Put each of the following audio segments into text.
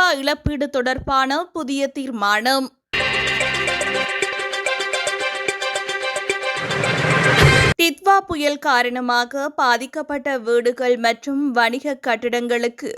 டிட்வா இழப்பீடு தொடர்பான புதிய தீர்மானம். டிட்வா புயல் காரணமாக பாதிக்கப்பட்ட வீடுகள் மற்றும் வணிக கட்டிடங்களுக்கு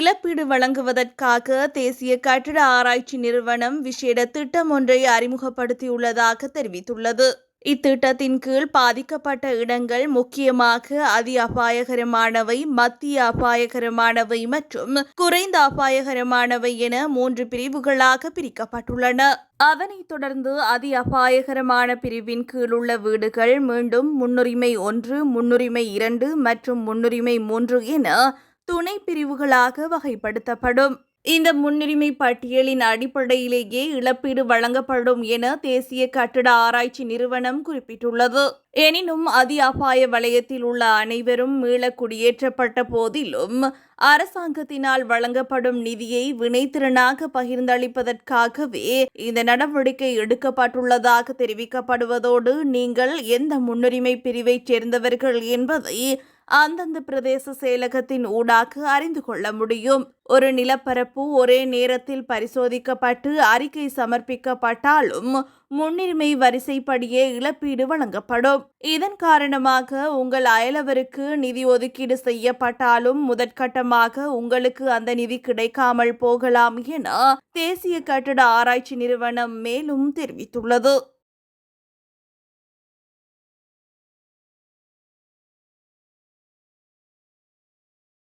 இழப்பீடு வழங்குவதற்காக தேசிய கட்டிட ஆராய்ச்சி நிறுவனம் விசேட திட்டம் ஒன்றை அறிமுகப்படுத்தியுள்ளதாக தெரிவித்துள்ளது. இத்திட்டத்தின் கீழ் பாதிக்கப்பட்ட இடங்கள் முக்கியமாக அதி அபாயகரமானவை, மத்திய அபாயகரமானவை மற்றும் குறைந்த அபாயகரமானவை என 3 பிரிவுகளாக பிரிக்கப்பட்டுள்ளன. அதனைத் தொடர்ந்து அதி அபாயகரமான பிரிவின் கீழ் உள்ள வீடுகள் மீண்டும் முன்னுரிமை 1, முன்னுரிமை 2 மற்றும் முன்னுரிமை 3 என துணை பிரிவுகளாக வகைப்படுத்தப்படும். இந்த முன்னுரிமை பட்டியலின் அடிப்படையிலேயே இழப்பீடு வழங்கப்படும் என தேசிய கட்டிட ஆராய்ச்சி நிறுவனம் குறிப்பிட்டுள்ளது. எனினும் அதி அபாய வலயத்தில் உள்ள அனைவரும் மீள குடியேற்றப்பட்ட போதிலும் அரசாங்கத்தினால் வழங்கப்படும் நிதியை வினைத்திறனாக பகிர்ந்தளிப்பதற்காகவே இந்த நடவடிக்கை எடுக்கப்பட்டுள்ளதாக தெரிவிக்கப்படுவதோடு நீங்கள் எந்த முன்னுரிமை பிரிவைச் சேர்ந்தவர்கள் என்பதை அந்தந்த பிரதேச செயலகத்தின் ஊடாக அறிந்து கொள்ள முடியும். ஒரு நிலப்பரப்பு ஒரே நேரத்தில் பரிசோதிக்கப்பட்டு அறிக்கை சமர்ப்பிக்கப்பட்டாலும் முன்னுரிமை வரிசைப்படியே இழப்பீடு வழங்கப்படும். இதன் காரணமாக உங்கள் அயலவருக்கு நிதி ஒதுக்கீடு செய்யப்பட்டாலும் முதற்கட்டமாக உங்களுக்கு அந்த நிதி கிடைக்காமல் போகலாம் என தேசிய கட்டிட ஆராய்ச்சி நிறுவனம் மேலும் தெரிவித்துள்ளது.